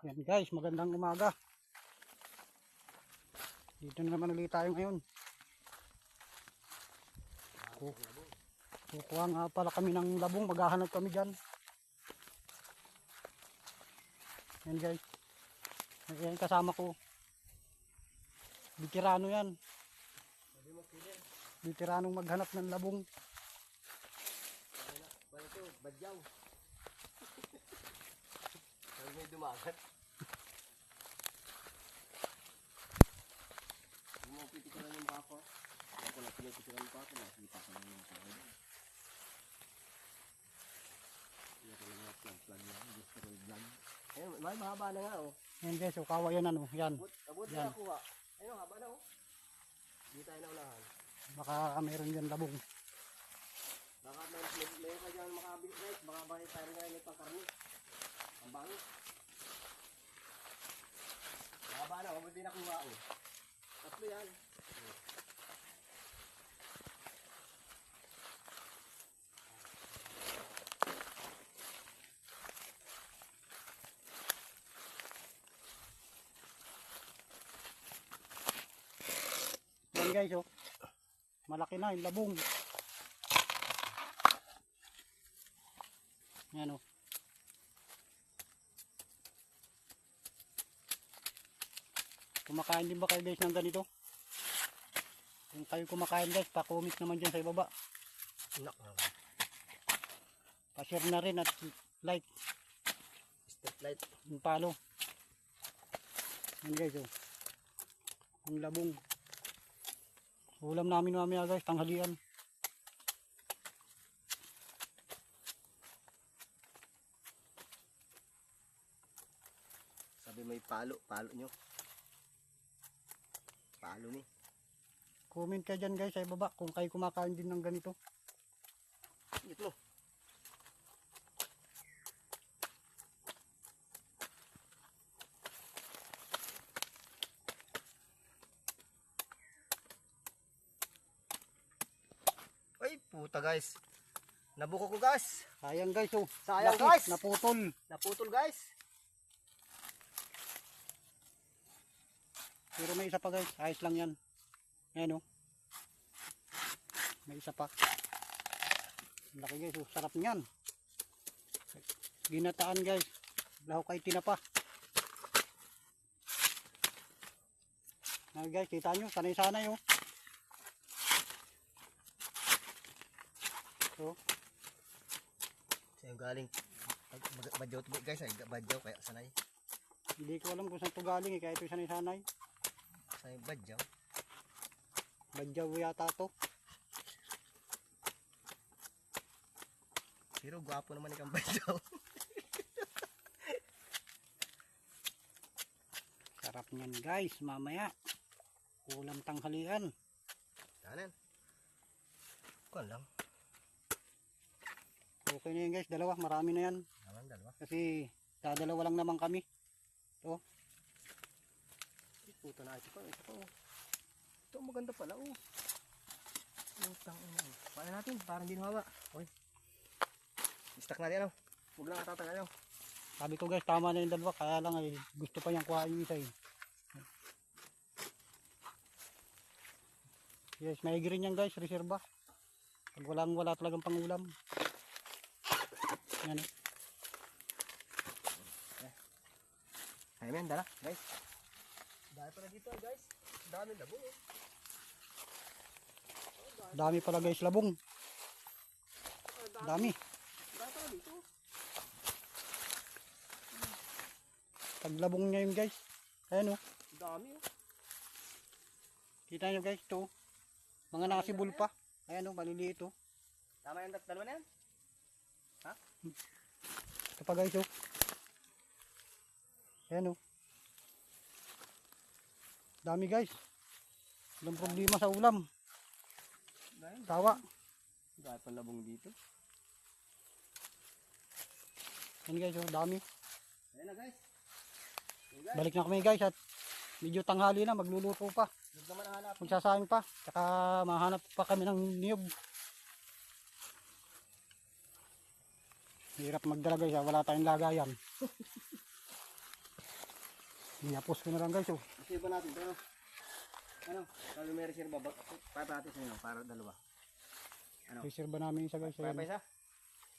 Yan guys, magandang umaga. Dito na naman ulit tayo ngayon. Kukuha nga pala kami ng labong, maghahanap kami dyan. Yan guys. Yan kasama ko. Bitirano yan. Bitiranong maghanap ng labong. Badyaw. Sabi may dumagat. Hindi mo pipicturan yung bako. Ako na pinipicturan yung bako. Nakikita ko lang yung bako. Hindi ko lang mga plan yan. Gusto ko yung plan. Ayun, may mahaba na nga oh. Yan guys, so kawa yan ano. Yan. Abot na nakuha. Ayun, haba na oh. Hindi tayo naunahan. Baka meron yan labong. Baka may ka dyan makabili guys. Baka bakit tayo nga yung pangkarni. Ang bangit. Mahaba na, huwag din nakuha oh. Tatlo yan. Yan guys, oh. Malaki na yung labong. Yan, oh. Kumakain din ba kayo guys ng ganito? Kung kayo kumakain guys, pa-comment naman dyan sa ibaba. Pa-share na rin at like. Step light. Yung palo. Yan guys, oh. Yung labong. Ulam namin mamaya guys, tanghalian. Sabi may palo nyo. Palo ni. Comment ka dyan guys sa ibaba kung kayo kumakain din ng ganito. Ito. Ay, puta guys. Nabuko ko guys. Sayang guys, oh. Sayang Laki, guys. naputol. Naputol guys. Pero may isa pa guys, ayos lang yan. Ayan, oh. May isa pa. Laki guys, oh. Sarap niyan. Ginataan guys. Lahok kay tinapa. Nah guys, kita nyo, sanay-sanay, oh. So, Sa'yo galing. Badyaw to guys, ay badyaw kaya sanay. hindi ko alam kung saan to galing, eh. Kaya ito sanay-sanay. Sa'yo badyaw. Badyaw yata to. Pero gwapo naman ikang badyaw. Sarap niyan guys, mamaya. Ulam tanghalian. Tanan. Kuan lang. Okay na yan guys, dalawa, marami na yan. Naman dalawa. Kasi dadalawa lang naman kami. Ito. Puta na ito pa. Ito pa oh. Ito maganda pala oh. Utang ina. Paano natin? Parang hindi nawawa. Oy. Istak natin ano. Huwag lang tatanggal ano. Sabi ko guys, tama na yung dalawa. Kaya lang ay gusto pa niyang kuhain yung isa eh. Yes, may rin yan guys, reserva. Pag wala talagang pangulam. Yan eh. Ayun yan, dala guys. Dahil pala dito guys. Dami labong eh. Dami pala guys, labong. Dami. Dahil pala dito. Pag labong niya yun guys. Ayan oh. Dami oh. Kita nyo guys, ito. Mga nakasibol pa. Ayan oh, maliliit oh. Tama yung dalawa na yan? Ha? Ito pa guys oh. Ayan oh. Dami guys. Walang problema sa ulam. Tawa. Dahil pala labong dito. Ayan guys oh, dami. Ayan na guys. Balik na kami guys at medyo tanghali na, magluluto pa. Huwag naman ang hanap. Magsasayang pa. Tsaka mahanap pa kami ng niyog. Hirap magdala guys, wala tayong lagayan. Inapos ko na lang guys. Oh. Reserva natin ito. Ano? Sabi may reserva. Papatis nyo para dalawa. Ano? Reserva namin isa guys. Kaya Ayan. pa isa?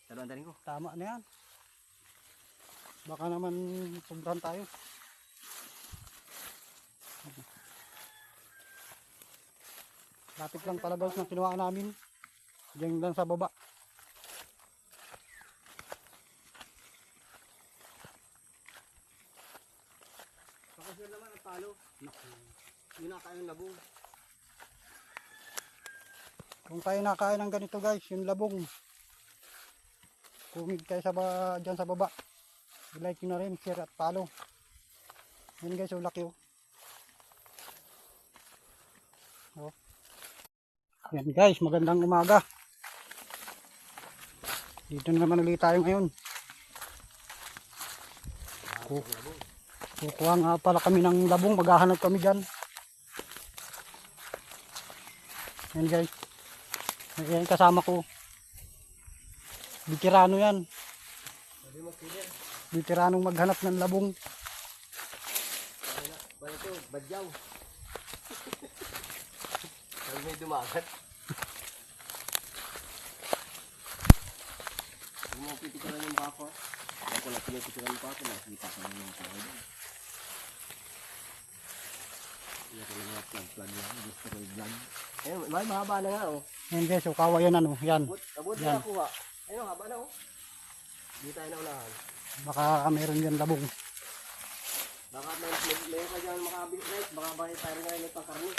Dalawang daling ko. Tama na yan. Baka naman sobrahan tayo. Lapit lang pala guys ng kinuha namin. Diyan lang sa baba. Pakasir naman ang palo. Yun nakain ng labong. Kung kayo nakain ng ganito guys, yung labong. Kumig kayo dyan sa baba. I-like nyo na rin, share at follow. Yan guys, yung laki oh. Oh. Yan guys, magandang umaga. Dito na naman ulit tayo ngayon. Kukuha nga pala kami ng labong, maghahanap kami dyan. Yan guys. Yan kasama ko. Veterano yan. Veteranong maghanap ng labong. Bala ito, badyaw. Sabi may dumagat. Huwag mo pitikaran yung mukha ko. Ako lang pinipitiran yung mukha ko. Nakikita ko lang yung tao. Hindi ako lang mga plug lang. Gusto ko yung vlog. Ayun, may mahaba na nga oh. Yan guys, so kawayan ano, yan. Abot Yan. na nakuha. Ayun, haba na oh. Hindi tayo na unahan. Baka meron yan labong. Baka may pa dyan makabili guys. Baka bakit tayo nga yung pangkarni.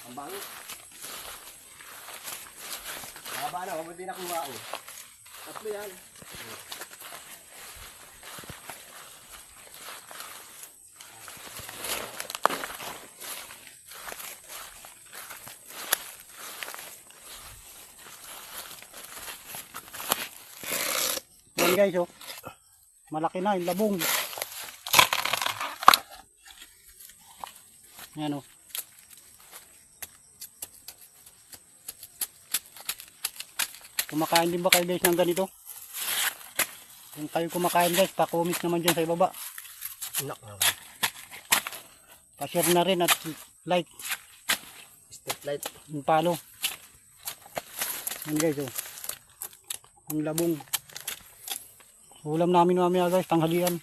Ang bangit. Haba na, huwag din nakuha oh. Tatlo yan. Yan guys, oh. Malaki na yung labong. Yan oh. Kumakain din ba kayo guys ng ganito? Kung kayo kumakain guys, pa-comment naman dyan sa ibaba. Inak na. Pa-share na rin at like. Step light. Yung follow. Yan guys, oh. Yung labong. Ulam namin mamaya guys, tanghalian.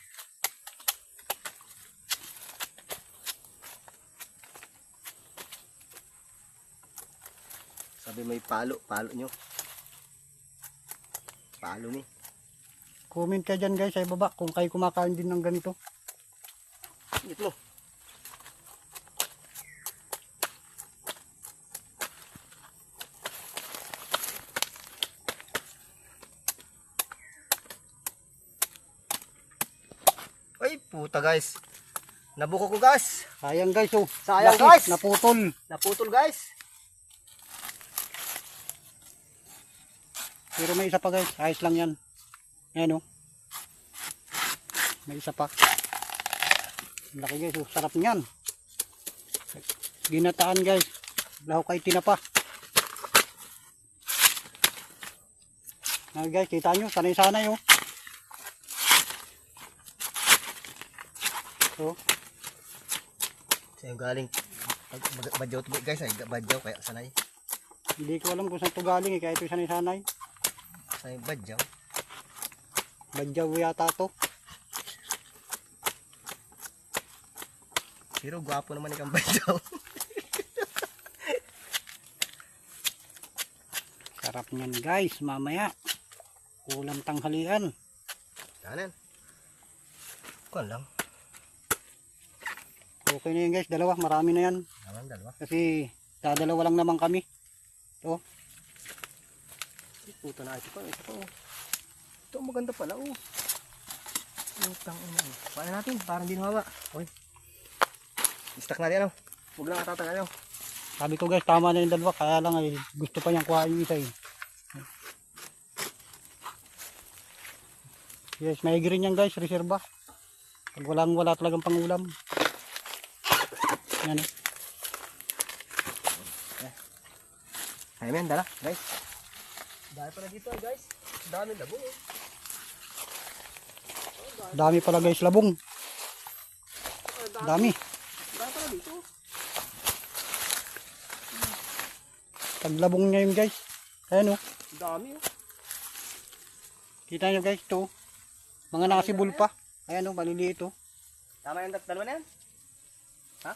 Sabi may palo nyo. Palo ni. Comment ka dyan guys sa ibaba kung kayo kumakain din ng ganito. Ito. Ay puta guys. Nabuko ko guys. Sayang guys, oh. Sayang, Laki, guys. naputol. Naputol guys. Pero may isa pa guys, ayos lang yan. Ayan oh. May isa pa. Laki guys, oh. Sarap niyan. Ginataan guys. Lahok kay tinapa. Ah, guys, kita nyo, sanay-sanay oh. Oh. Sa'yo galing. Badyaw to guys ay badyaw kaya sanay. Hindi ko alam kung saan to galing eh, kaya ito sanay-sanay. Sanay badyaw. Badyaw yata to. Pero gwapo naman ikang badyaw. Sarap niyan guys, mamaya. Ulam tanghalian. Kanan. Kuan lang. Okay na yan guys, dalawa, marami na yan. Naman dalawa. Kasi dadalawa lang naman kami. Ito. Puta na ito pa. Ito pa oh. Ito maganda pala oh. Utang ina oh. Paano natin? Parang di nawawa. Oy. Istak natin ano. Huwag lang natatagal oh. Sabi ko guys, tama na yung dalawa, kaya lang ay gusto pa niyang kuhain yung isa eh. Yes, may rin yan guys, reserva. Pag wala talagang pangulam. Yan eh. Ay men, dala guys. Dahil pala dito guys. Dami labong eh. Dami pala guys labong. Dami. Dami pala dito. Taglabong niya yun guys. Ayan oh. Dami oh. Kita nyo guys ito. Mga nakasibol pa. Ayan oh, maliliit oh. Tama yung dalawa na yan? Ha?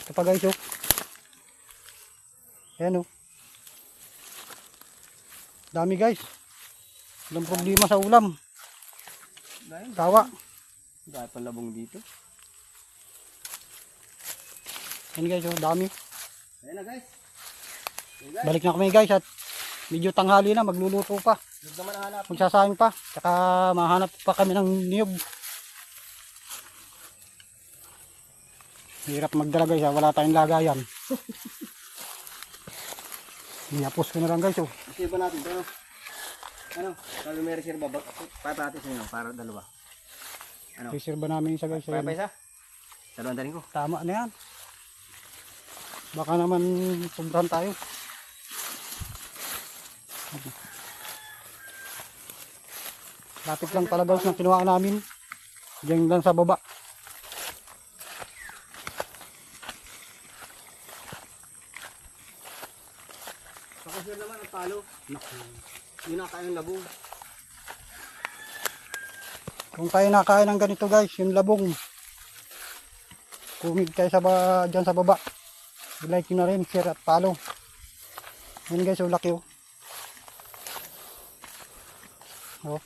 Ito pa guys oh. Ayan oh. Dami guys. Walang problema sa ulam. Dahil. Tawa. Dahil pang labong dito. Ayan guys oh, dami. Ayan na guys. Ayan guys. Balik na kami guys at medyo tanghali na, magluluto pa. Huwag naman ang hanap. Magsasayang pa. Tsaka mahanap pa kami ng niyog. Hirap magdala guys ha, wala tayong lagayan. Inapos ko na lang guys oh. Reserve ba natin ito? Ano? Ano? Sabi may reserve ba? Papatis nyo para dalawa. Ano? Reserve namin isa guys. Kaya pa Ayan. isa? Dalawang daling ko. Tama na yan. Baka naman sobrahan tayo. Lapit lang pala guys ng kinuha namin. Diyan lang sa baba. Pakasir naman ang talo. Yun na kayang labong. Kung kayo nakain ng ganito guys, yung labong. Kumig kayo dyan sa baba. I-like nyo na rin, share at follow. Yan guys, yung laki oh. Oh.